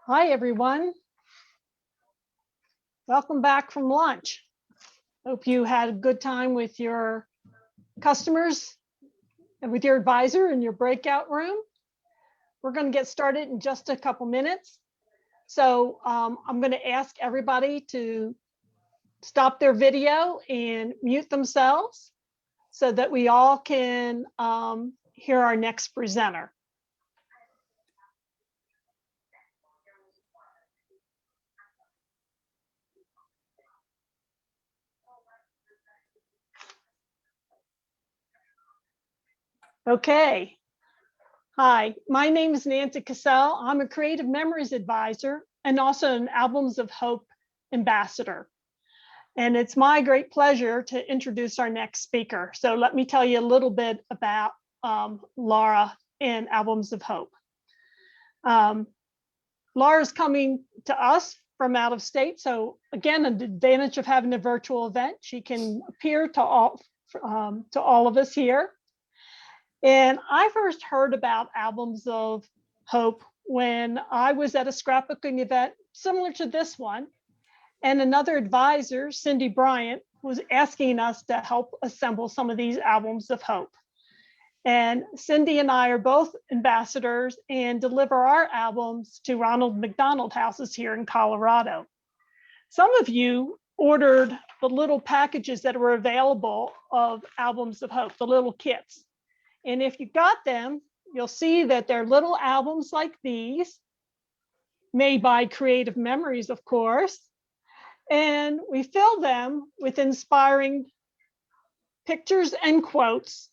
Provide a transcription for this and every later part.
Hi, everyone. Welcome back from lunch. Hope you had a good time with your customers and with your advisor in your breakout room. We're going to get started in just a couple minutes. So I'm going to ask everybody to stop their video and mute themselves so that we all can hear our next presenter. Okay. Hi, my name is Nancy Cassell. I'm a Creative Memories Advisor and also an Albums of Hope Ambassador. And it's my great pleasure to introduce our next speaker. So let me tell you a little bit about Laura and Albums of Hope. Laura's coming to us from out of state. So again, an advantage of having a virtual event, she can appear to all of us here. And I first heard about Albums of Hope when I was at a scrapbooking event similar to this one. And another advisor, Cindy Bryant, was asking us to help assemble some of these Albums of Hope. And Cindy and I are both ambassadors and deliver our albums to Ronald McDonald houses here in Colorado. Some of you ordered the little packages that were available of Albums of Hope, the little kits. And if you got them, you'll see that they're little albums like these, made by Creative Memories, of course. And we fill them with inspiring pictures and quotes.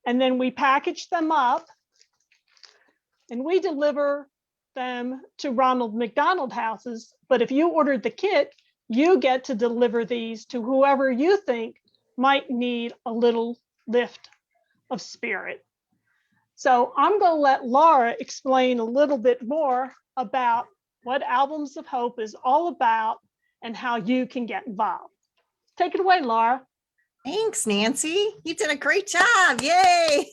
And then we package them up and we deliver them to Ronald McDonald houses. But if you ordered the kit, you get to deliver these to whoever you think might need a little lift of spirit. So I'm going to let Laura explain a little bit more about what Albums of Hope is all about and how you can get involved. Take it away, Laura. Thanks, Nancy. You did a great job. Yay.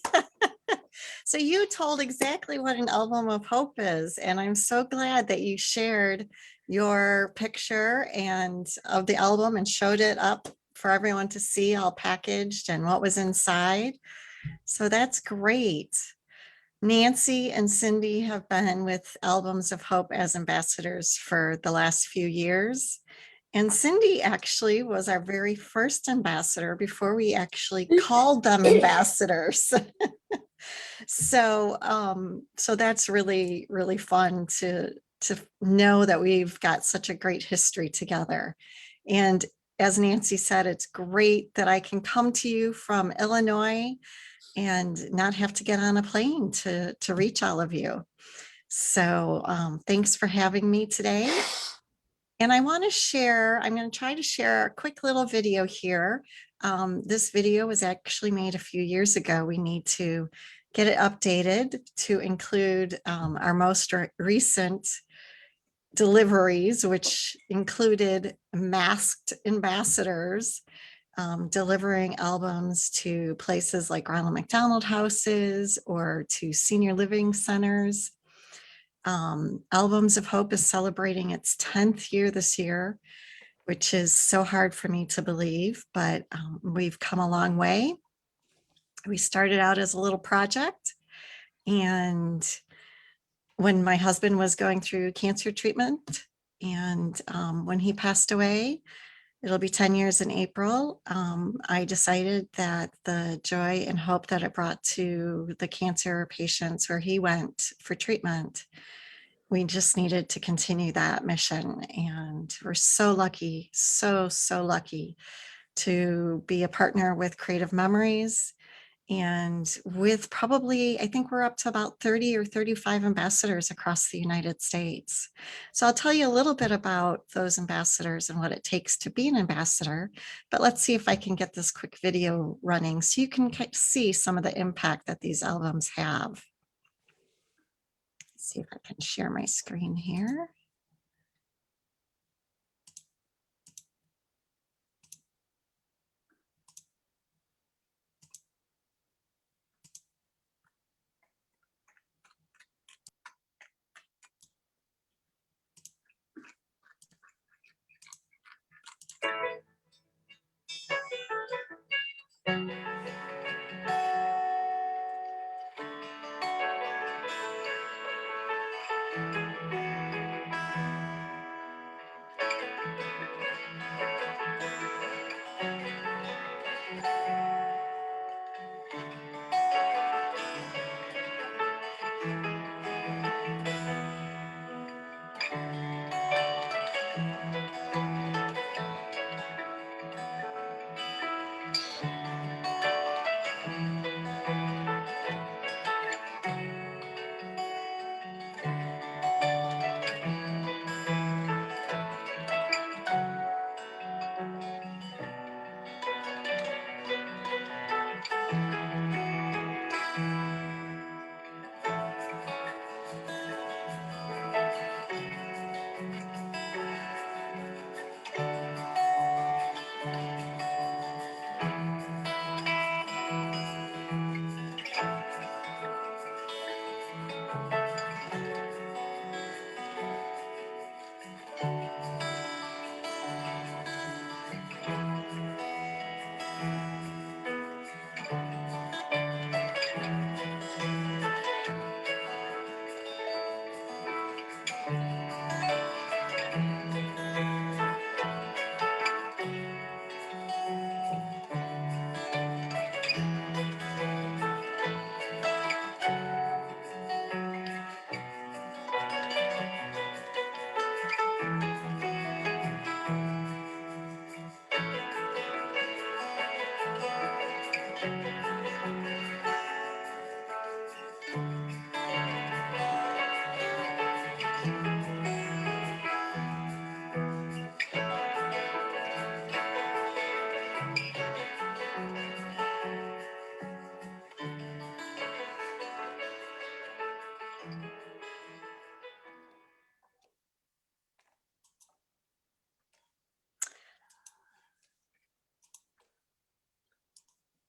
So you told exactly what an Album of Hope is, and I'm so glad that you shared your picture and of the album and showed it up for everyone to see, all packaged and what was inside. So that's great. Nancy and Cindy have been with Albums of Hope as ambassadors for the last few years. And Cindy actually was our very first ambassador before we actually called them ambassadors. So that's really, really fun to know that we've got such a great history together. And as Nancy said, it's great that I can come to you from Illinois and not have to get on a plane to reach all of you. So thanks for having me today. And I want to share, I'm going to try to share a quick little video here. This video was actually made a few years ago. We need to get it updated to include our most recent deliveries, which included masked ambassadors delivering albums to places like Ronald McDonald houses or to senior living centers. Albums of Hope is celebrating its 10th year this year, which is so hard for me to believe, but we've come a long way. We started out as a little project, and when my husband was going through cancer treatment and when he passed away, it'll be 10 years in April, I decided that the joy and hope that it brought to the cancer patients where he went for treatment, we just needed to continue that mission. And we're so lucky, so lucky to be a partner with Creative Memories. And with probably, I think we're up to about 30 or 35 ambassadors across the United States. So I'll tell you a little bit about those ambassadors and what it takes to be an ambassador. But let's see if I can get this quick video running so you can see some of the impact that these albums have. Let's see if I can share my screen here.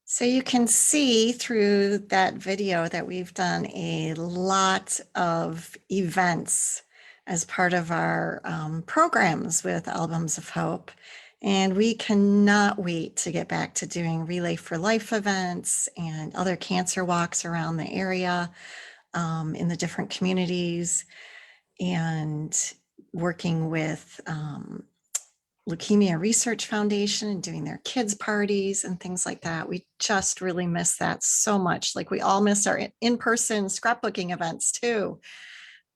So you can see through that video that we've done a lot of events as part of our programs with Albums of Hope. And we cannot wait to get back to doing Relay for Life events and other cancer walks around the area in the different communities, and working with Leukemia Research Foundation and doing their kids parties and things like that. We just really miss that so much. Like, we all miss our in-person scrapbooking events too.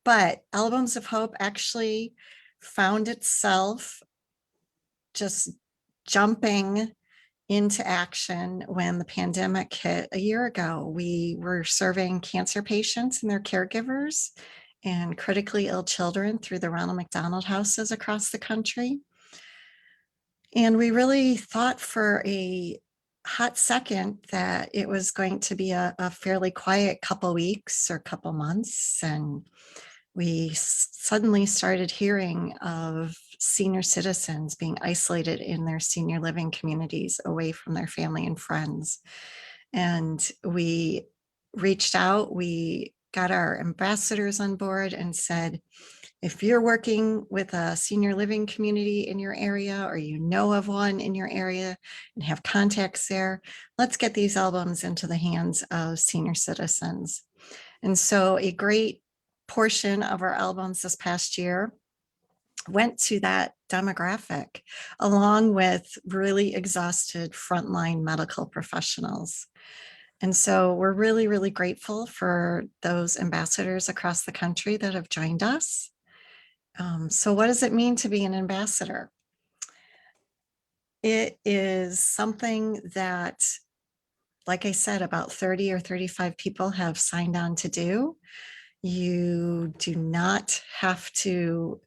But Albums of Hope actually found itself just jumping into action when the pandemic hit a year ago. We were serving cancer patients and their caregivers and critically ill children through the Ronald McDonald houses across the country. And we really thought for a hot second that it was going to be a fairly quiet couple weeks or couple months. And we suddenly started hearing of senior citizens being isolated in their senior living communities, away from their family and friends. And we reached out, we got our ambassadors on board and said, if you're working with a senior living community in your area, or you know of one in your area and have contacts there, let's get these albums into the hands of senior citizens. And so a great portion of our albums this past year went to that demographic, along with really exhausted frontline medical professionals. And so we're really, really grateful for those ambassadors across the country that have joined us. So what does it mean to be an ambassador? It is something that, like I said, about 30 or 35 people have signed on to do. You do not have to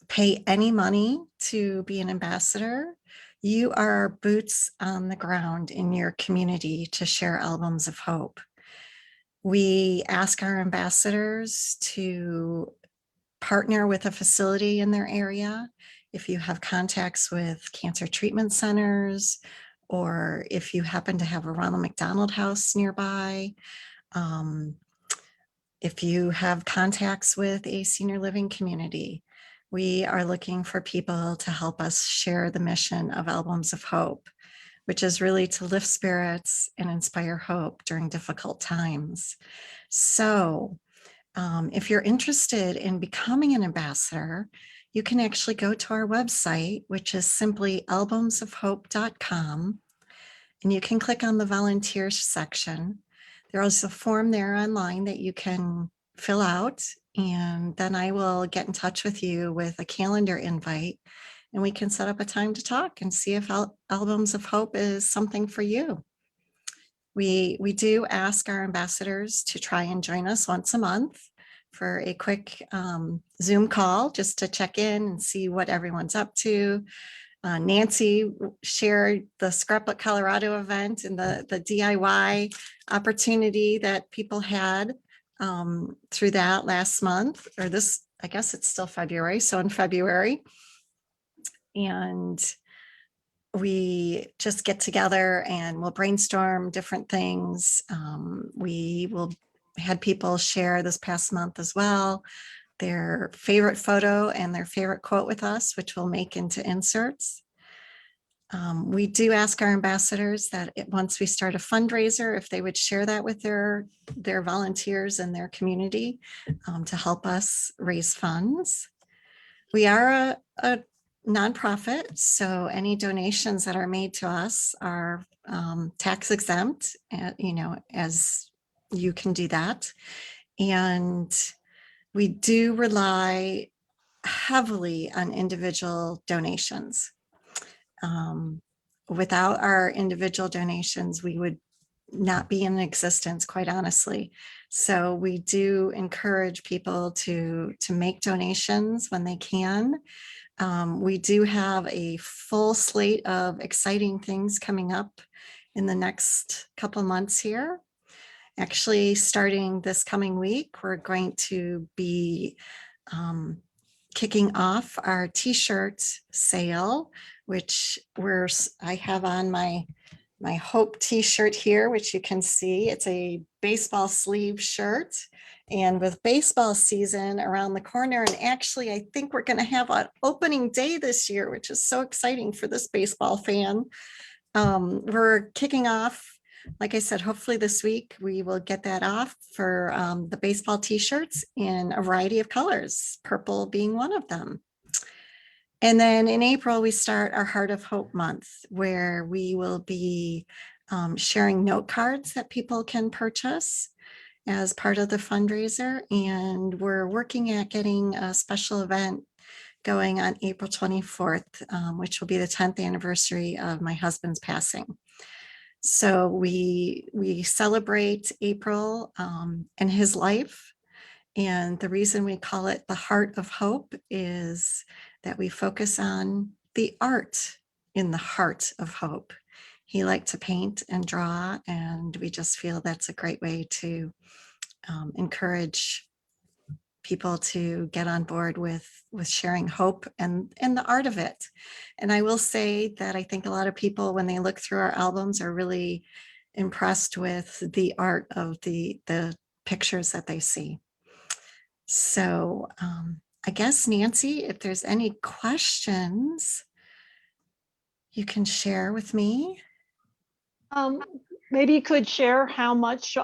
pay any money to be an ambassador. You are boots on the ground in your community to share Albums of Hope. We ask our ambassadors to partner with a facility in their area. If you have contacts with cancer treatment centers, or if you happen to have a Ronald McDonald House nearby, if you have contacts with a senior living community, we are looking for people to help us share the mission of Albums of Hope, which is really to lift spirits and inspire hope during difficult times. So If you're interested in becoming an ambassador, you can actually go to our website, which is simply albumsofhope.com, and you can click on the volunteers section. There is a form there online that you can fill out, and then I will get in touch with you with a calendar invite, and we can set up a time to talk and see if Albums of Hope is something for you. We do ask our ambassadors to try and join us once a month for a quick Zoom call just to check in and see what everyone's up to. Nancy shared the Scrapbook Colorado event and the DIY opportunity that people had through that last month, or this, I guess it's still February, so in February. And we just get together and we'll brainstorm different things. We will had people share this past month as well their favorite photo and their favorite quote with us, which we'll make into inserts. We do ask our ambassadors that once we start a fundraiser, if they would share that with their volunteers and their community to help us raise funds. We are a nonprofit, so any donations that are made to us are tax exempt, as you can do that. And we do rely heavily on individual donations. Without our individual donations, we would not be in existence, quite honestly. So we do encourage people to make donations when they can. We do have a full slate of exciting things coming up in the next couple months here. Actually, starting this coming week, we're going to be kicking off our t-shirt sale, which I have on my Hope t-shirt here, which you can see. It's a baseball sleeve shirt. And with baseball season around the corner, and actually, I think we're going to have an opening day this year, which is so exciting for this baseball fan. We're kicking off, like I said, hopefully this week we will get that off for the baseball t-shirts in a variety of colors, purple being one of them. And then in April, we start our Heart of Hope month, where we will be sharing note cards that people can purchase as part of the fundraiser. And we're working at getting a special event going on April 24th, which will be the 10th anniversary of my husband's passing. So we celebrate April and his life. And the reason we call it the Heart of Hope is that we focus on the art in the heart of hope. He liked to paint and draw, and we just feel that's a great way to encourage people to get on board with sharing hope and the art of it. And I will say that I think a lot of people, when they look through our albums, are really impressed with the art of the pictures that they see. So I guess, Nancy, if there's any questions you can share with me. Maybe you could share how much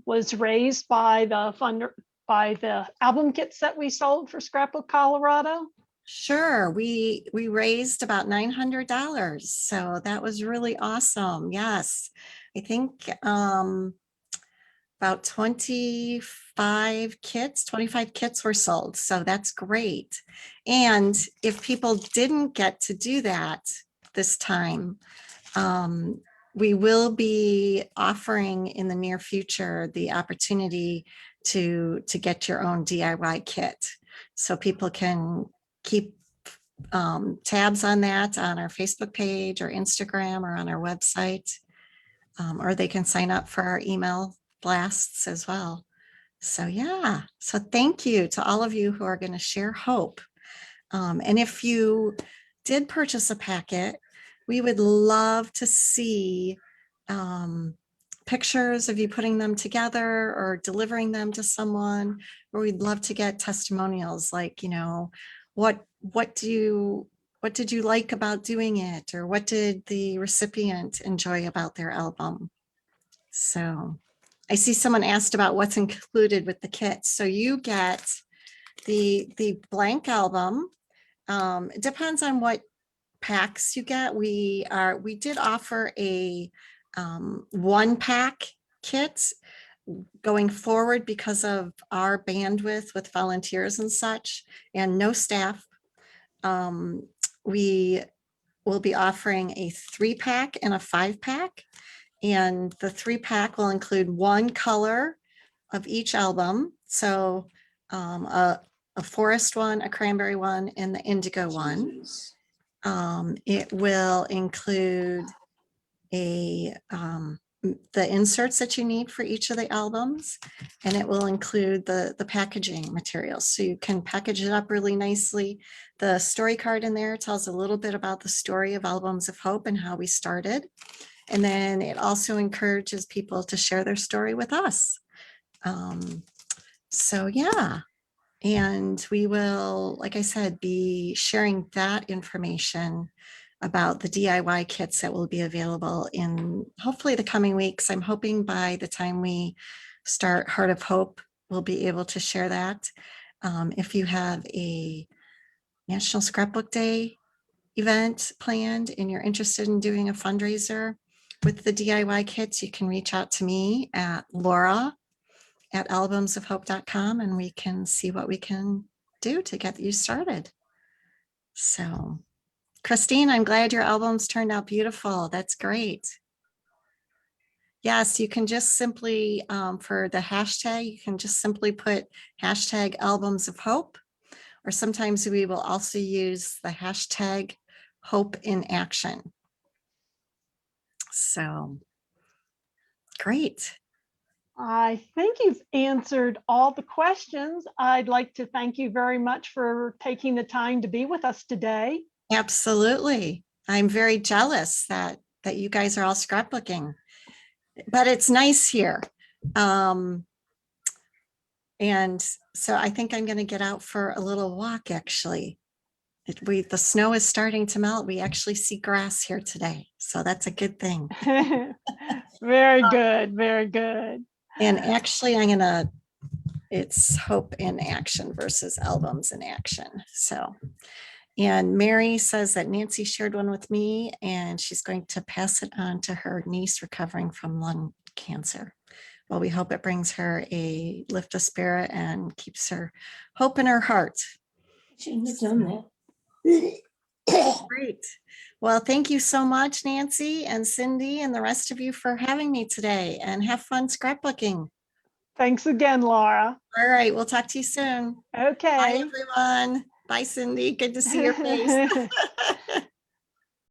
was raised by the album kits that we sold for Scrapbook Colorado. Sure, we raised about $900, so that was really awesome. Yes, I think about 25 kits were sold, so that's great. And if people didn't get to do that this time, we will be offering in the near future the opportunity to get your own DIY kit, so people can keep tabs on that on our Facebook page or Instagram or on our website, or they can sign up for our email blasts as well. So yeah, so thank you to all of you who are going to share hope. And if you did purchase a packet, we would love to see pictures of you putting them together or delivering them to someone, or we'd love to get testimonials like, what did you like about doing it, or what did the recipient enjoy about their album? So I see someone asked about what's included with the kit. So you get the blank album. It depends on what packs you get. We did offer a 1-pack kit going forward because of our bandwidth with volunteers and such, and no staff. We will be offering a 3-pack and a 5-pack. And the 3-pack will include one color of each album. So a forest one, a cranberry one, and the indigo one. It will include the inserts that you need for each of the albums, and it will include the packaging materials. So you can package it up really nicely. The story card in there tells a little bit about the story of Albums of Hope and how we started. And then it also encourages people to share their story with us. So yeah, and we will, like I said, be sharing that information about the DIY kits that will be available in hopefully the coming weeks. I'm hoping by the time we start Heart of Hope, we'll be able to share that. If you have a National Scrapbook Day event planned and you're interested in doing a fundraiser with the DIY kits, you can reach out to me at laura@albumsofhope.com and we can see what we can do to get you started. So Christine, I'm glad your albums turned out beautiful. That's great. Yes, you can just simply, for the hashtag, you can just simply put hashtag Albums of Hope, or sometimes we will also use the hashtag Hope in Action. So great. I think you've answered all the questions. I'd like to thank you very much for taking the time to be with us today. Absolutely. I'm very jealous that you guys are all scrapbooking, but it's nice here. And so I think I'm going to get out for a little walk, actually. The snow is starting to melt. We actually see grass here today. So that's a good thing. Very good, very good. And actually, it's Hope in Action versus Albums in Action. So, and Mary says that Nancy shared one with me and she's going to pass it on to her niece recovering from lung cancer. Well, we hope it brings her a lift of spirit and keeps her hope in her heart. Shouldn't have done that. Great. Well, thank you so much, Nancy and Cindy and the rest of you for having me today, and have fun scrapbooking. Thanks again, Laura. All right, we'll talk to you soon. Okay. Bye, everyone. Bye, Cindy. Good to see your face.